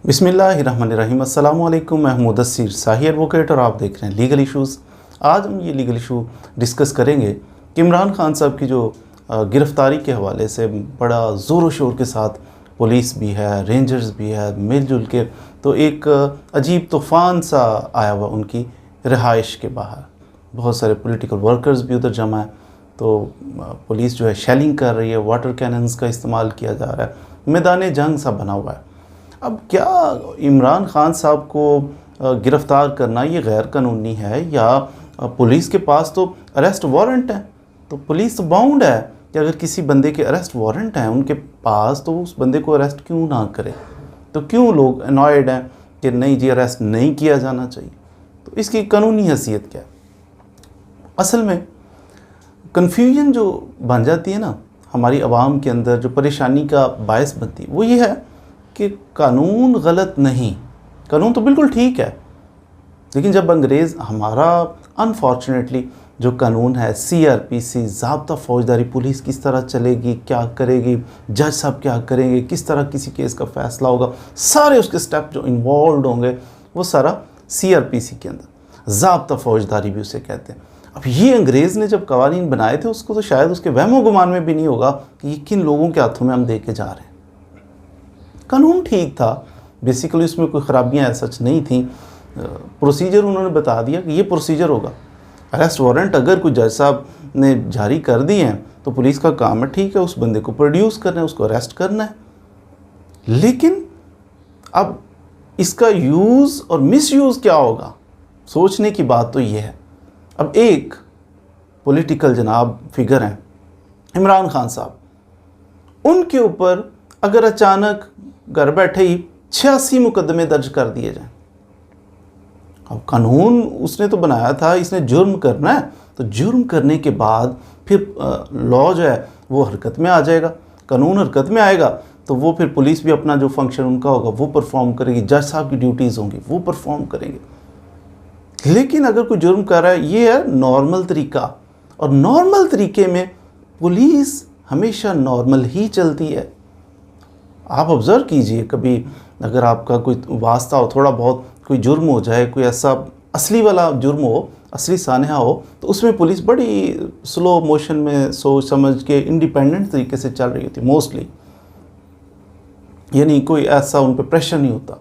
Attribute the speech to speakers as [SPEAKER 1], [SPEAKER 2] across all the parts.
[SPEAKER 1] बिस्मिल्लाहिर्रहमानिर्रहीम। अस्सलाम वालेकुम। मैं मुदस्सिर शाही एडवोकेट और आप देख रहे हैं लीगल इश्यूज़। आज हम ये लीगल इशू डिस्कस करेंगे कि इमरान खान साहब की जो गिरफ़्तारी के हवाले से बड़ा ज़ोर शोर के साथ पुलिस भी है, रेंजर्स भी है, मिलजुल के तो एक अजीब तूफ़ान सा आया हुआ उनकी रिहाइश के बाहर। बहुत सारे पॉलिटिकल वर्कर्स भी उधर जमा है, तो पुलिस जो है शेलिंग कर रही है, वाटर कैनन्स का इस्तेमाल किया जा रहा है, मैदान जंग सा बना हुआ है। अब क्या इमरान खान साहब को गिरफ़्तार करना ये गैर कानूनी है या पुलिस के पास तो अरेस्ट वारंट है, तो पुलिस तो बाउंड है कि अगर किसी बंदे के अरेस्ट वारंट हैं उनके पास तो उस बंदे को अरेस्ट क्यों ना करे। तो क्यों लोग अनॉयड हैं कि नहीं जी अरेस्ट नहीं किया जाना चाहिए। तो इसकी कानूनी हैसियत क्या है। असल में कन्फ्यूजन जो बन जाती है ना हमारी आवाम के अंदर, जो परेशानी का बायस बनती है वो ये है कि कानून गलत नहीं, कानून तो बिल्कुल ठीक है, लेकिन जब अंग्रेज़ हमारा अनफॉर्चुनेटली जो कानून है CRPC ज़ाब्ता फ़ौजदारी, पुलिस किस तरह चलेगी, क्या करेगी, जज साहब क्या करेंगे, किस तरह किसी केस का फ़ैसला होगा, सारे उसके स्टेप जो इन्वॉल्व होंगे वो सारा CRPC के अंदर, ज़ाब्ता फ़ौजदारी भी उसे कहते हैं। अब ये अंग्रेज़ ने जब कवानीन बनाए थे उसको तो शायद उसके वहमो गुमान में भी नहीं होगा कि ये किन लोगों के हाथों में हम दे के जा रहे हैं। कानून ठीक था, बेसिकली उसमें कोई ख़राबियाँ सच नहीं थी। प्रोसीजर उन्होंने बता दिया कि ये प्रोसीजर होगा। अरेस्ट वारंट अगर कोई जज साहब ने जारी कर दिए हैं तो पुलिस का काम है, ठीक है, उस बंदे को प्रोड्यूस करना है, उसको अरेस्ट करना है। लेकिन अब इसका यूज़ और मिसयूज़ क्या होगा, सोचने की बात तो ये है। अब एक पॉलिटिकल जनाब फिगर हैं इमरान खान साहब, उनके ऊपर अगर अचानक घर बैठे ही 86 मुकदमे दर्ज कर दिए जाएं। अब कानून उसने तो बनाया था, इसने जुर्म करना है, तो जुर्म करने के बाद फिर लॉ जो है वो हरकत में आ जाएगा, कानून हरकत में आएगा, तो वो फिर पुलिस भी अपना जो फंक्शन उनका होगा वो परफॉर्म करेगी, जज साहब की ड्यूटीज़ होंगी वो परफॉर्म करेंगे। लेकिन अगर कोई जुर्म कर रहा है, ये है नॉर्मल तरीका, और नॉर्मल तरीके में पुलिस हमेशा नॉर्मल ही चलती है। आप ऑब्ज़र्व कीजिए, कभी अगर आपका कोई वास्ता हो, थोड़ा बहुत कोई जुर्म हो जाए, कोई ऐसा असली वाला जुर्म हो, असली सानहा हो, तो उसमें पुलिस बड़ी स्लो मोशन में सोच समझ के इंडिपेंडेंट तरीके से चल रही होती मोस्टली, यानी कोई ऐसा उन पर प्रेशर नहीं होता।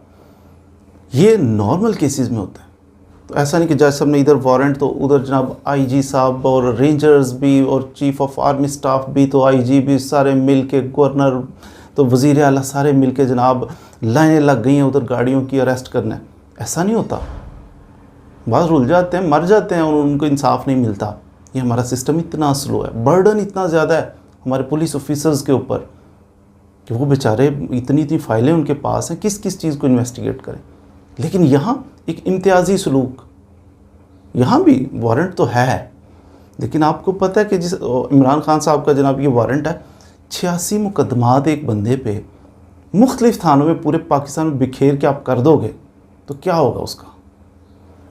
[SPEAKER 1] ये नॉर्मल केसेस में होता है। तो ऐसा नहीं कि जज साहब ने इधर वारंट तो उधर जनाब IG साहब और रेंजर्स भी और चीफ ऑफ आर्मी स्टाफ भी, तो IG भी, सारे मिल के, गवर्नर तो वज़ीर आला सारे मिलके जनाब लाइनें लग गई हैं उधर गाड़ियों की, अरेस्ट करना है। ऐसा नहीं होता। बाज़ रुल जाते हैं, मर जाते हैं और उनको इंसाफ नहीं मिलता। ये हमारा सिस्टम इतना स्लो है, बर्डन इतना ज़्यादा है हमारे पुलिस ऑफिसर्स के ऊपर कि वो बेचारे इतनी फाइलें उनके पास हैं, किस किस चीज़ को इन्वेस्टिगेट करें। लेकिन यहाँ एक इम्तियाज़ी सलूक, यहाँ भी वारंट तो है, लेकिन आपको पता है कि जिस इमरान खान साहब का जनाब ये वारंट है, 86 मुकदमात एक बंदे पे मुख्तलिफ थानों में पूरे पाकिस्तान में बिखेर के आप कर दोगे तो क्या होगा उसका।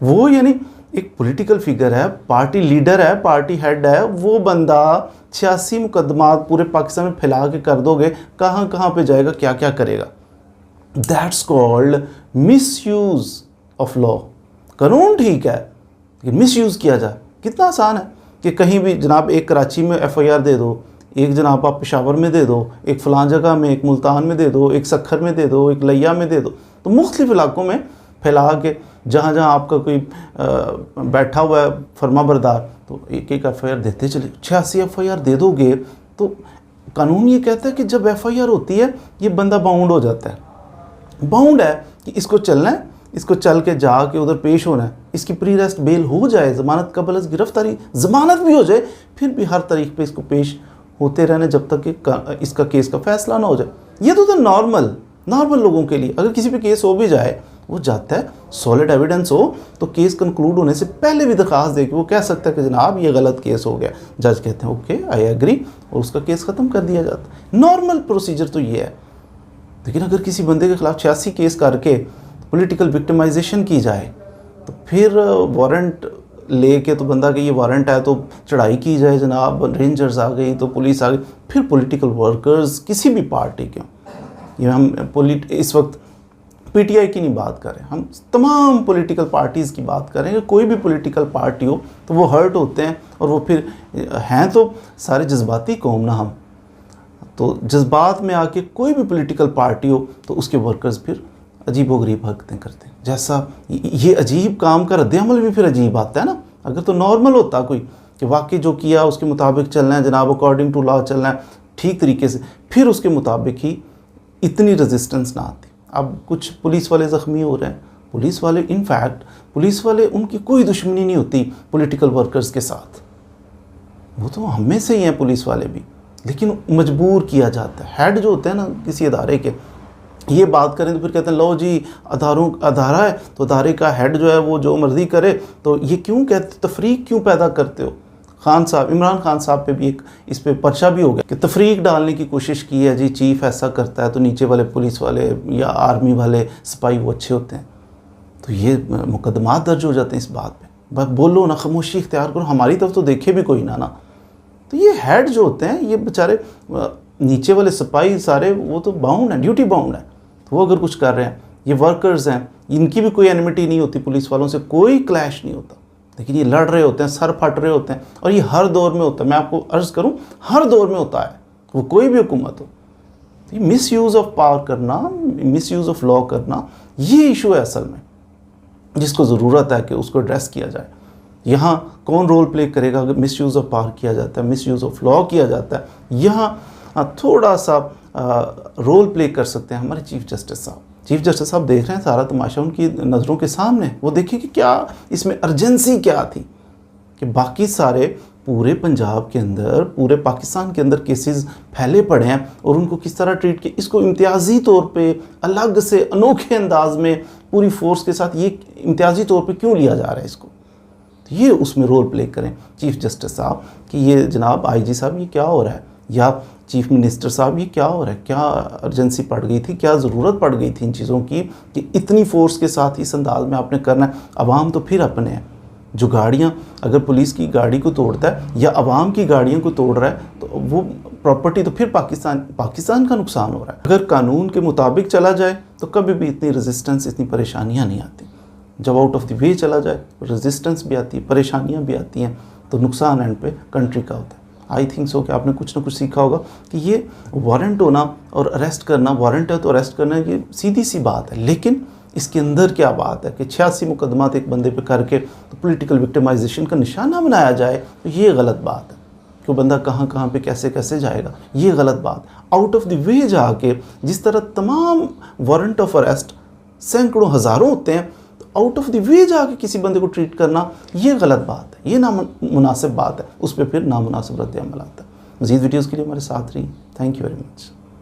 [SPEAKER 1] वो यानी एक पॉलिटिकल फिगर है, पार्टी लीडर है, पार्टी हेड है, वो बंदा 86 मुकदमात पूरे पाकिस्तान में फैला के कर दोगे, कहाँ कहाँ पे जाएगा, क्या क्या करेगा। That's called misuse of law. कानून ठीक है लेकिन मिसयूज़ किया जाए कितना आसान है कि कहीं भी जनाब एक कराची में FIR दे दो, एक जनाब आप पेशावर में दे दो, एक फ़लाँ जगह में, एक मुल्तान में दे दो, एक सखर में दे दो, एक लिया में दे दो, तो मुख्तलिफ इलाकों में फैला के जहाँ जहाँ आपका कोई बैठा हुआ है फर्मा बरदार, तो एक एक FIR देते चले। 86 FIR दे दोगे तो कानून ये कहता है कि जब FIR होती है ये बंदा बाउंड हो जाता है। बाउंड है कि इसको चलना है, इसको चल के जाके उधर पेश होना है, इसकी प्री अरेस्ट बेल हो जाए, ज़मानत कबल अज़ गिरफ्तारी ज़मानत भी हो जाए, फिर भी हर तारीख पे इसको पेश होते रहने जब तक कि इसका केस का फैसला ना हो जाए। ये तो नॉर्मल लोगों के लिए। अगर किसी पे केस हो भी जाए, वो जाता है, सॉलिड एविडेंस हो तो केस कंक्लूड होने से पहले भी दरख्वास्त दे के वो कह सकता है कि जनाब ये गलत केस हो गया, जज कहते हैं ओके आई एग्री, और उसका केस ख़त्म कर दिया जाता है। नॉर्मल प्रोसीजर तो ये है। लेकिन अगर किसी बंदे के खिलाफ 86 केस करके पॉलिटिकल विक्टिमाइजेशन की जाए तो फिर वारंट लेके तो बंदा कि ये वारंट है तो चढ़ाई की जाए, जनाब रेंजर्स आ गई तो पुलिस आ गई, फिर पॉलिटिकल वर्कर्स किसी भी पार्टी के, ये हम इस वक्त पीटीआई की नहीं बात करें, हम तमाम पॉलिटिकल पार्टीज़ की बात करें कि कोई भी पॉलिटिकल पार्टी हो तो वो हर्ट होते हैं, और वो फिर हैं तो सारे जज्बाती कौम ना हम, तो जज्बात में आके कोई भी पॉलिटिकल पार्टी हो तो उसके वर्कर्स फिर अजीबोगरीब हरकतें करते हैं। जैसा ये अजीब काम का रद्द-ए-अमल भी फिर अजीब आता है ना। अगर तो नॉर्मल होता कोई कि वाकई जो किया उसके मुताबिक चलना है जनाब, अकॉर्डिंग टू लॉ चलना है ठीक तरीके से, फिर उसके मुताबिक ही इतनी रेजिस्टेंस ना आती। अब कुछ पुलिस वाले ज़ख्मी हो रहे हैं, पुलिस वाले इनफैक्ट पुलिस वाले उनकी कोई दुश्मनी नहीं होती पॉलिटिकल वर्कर्स के साथ, वो तो हम में से ही हैं पुलिस वाले भी, लेकिन मजबूर किया जाता है। हेड जो होते हैं ना किसी अदारे के, ये बात करें तो फिर कहते हैं लो जी अदारा है तो अदारे का हेड जो है वो जो मर्ज़ी करे, तो ये क्यों कहते, तफरीक क्यों पैदा करते हो। खान साहब, इमरान खान साहब पे भी एक इस पे पर्चा भी हो गया कि तफरीक डालने की कोशिश की है जी, चीफ़ ऐसा करता है तो नीचे वाले पुलिस वाले या आर्मी वाले सिपाही वो अच्छे होते हैं, तो ये मुकदमा दर्ज हो जाते हैं इस बात पे। बस बोलो ना, खामोशी इख्तियार करो, हमारी तरफ तो देखे भी कोई ना। तो ये हेड जो होते हैं ये बेचारे नीचे वाले सिपाही सारे वो तो बाउंड है, ड्यूटी बाउंड है, तो वो अगर कुछ कर रहे हैं, ये वर्कर्स हैं, इनकी भी कोई एनिमिटी नहीं होती पुलिस वालों से, कोई क्लैश नहीं होता, लेकिन ये लड़ रहे होते हैं, सर फट रहे होते हैं, और ये हर दौर में होता है। मैं आपको अर्ज़ करूं हर दौर में होता है, वो कोई भी हुकूमत हो। ये मिस यूज़ ऑफ पावर करना, मिस यूज़ ऑफ लॉ करना, ये इशू है असल में जिसको ज़रूरत है कि उसको एड्रेस किया जाए। यहाँ कौन रोल प्ले करेगा अगर मिस यूज़ ऑफ पावर किया जाता है, मिस यूज़ ऑफ लॉ किया जाता है। यहाँ थोड़ा सा रोल प्ले कर सकते हैं हमारे चीफ़ जस्टिस साहब। चीफ़ जस्टिस साहब देख रहे हैं सारा तमाशा उनकी नज़रों के सामने, वो देखें कि क्या इसमें अर्जेंसी क्या थी कि बाकी सारे पूरे पंजाब के अंदर, पूरे पाकिस्तान के अंदर केसेस फैले पड़े हैं और उनको किस तरह ट्रीट किया, इसको इम्तियाज़ी तौर पे अलग से अनोखे अंदाज में पूरी फोर्स के साथ ये इम्तियाज़ी तौर पे क्यों लिया जा रहा है इसको। तो ये उसमें रोल प्ले करें चीफ़ जस्टिस साहब कि ये जनाब आईजी साहब ये क्या हो रहा है, या चीफ़ मिनिस्टर साहब ये क्या हो रहा है, क्या अर्जेंसी पड़ गई थी, क्या ज़रूरत पड़ गई थी इन चीज़ों की कि इतनी फोर्स के साथ इस अंदाज में आपने करना है। अवाम तो फिर अपने हैं, जो गाड़ियाँ अगर पुलिस की गाड़ी को तोड़ता है या अवाम की गाड़ियों को तोड़ रहा है तो वो प्रॉपर्टी तो फिर पाकिस्तान का नुकसान हो रहा है। अगर कानून के मुताबिक चला जाए तो कभी भी इतनी रेजिस्टेंस, इतनी परेशानियाँ नहीं आती। जब आउट ऑफ द वे चला जाए रेजिस्टेंस भी आती है, परेशानियाँ भी आती हैं, तो नुकसान एंड पे कंट्री का होता है। आई थिंक सो कि आपने कुछ ना कुछ सीखा होगा कि ये वारंट होना और अरेस्ट करना, वारंट है तो अरेस्ट करना, ये सीधी सी बात है, लेकिन इसके अंदर क्या बात है कि 86 मुकदमात एक बंदे पे करके तो पॉलिटिकल विक्टिमाइजेशन का निशाना बनाया जाए, तो ये गलत बात है कि वो बंदा कहाँ कहाँ पे कैसे कैसे जाएगा, ये गलत बात। आउट ऑफ द वे जाके जिस तरह तमाम वारंट ऑफ अरेस्ट सैकड़ों हज़ारों होते हैं, तो आउट ऑफ द वे जाके किसी बंदे को ट्रीट करना ये गलत बात है, ये नामुनासिब बात है, उस पर फिर नामुनासिब रद्द-ए-अमल आता है। मज़ीद वीडियोज़ के लिए हमारे साथ रहिए। Thank you very much.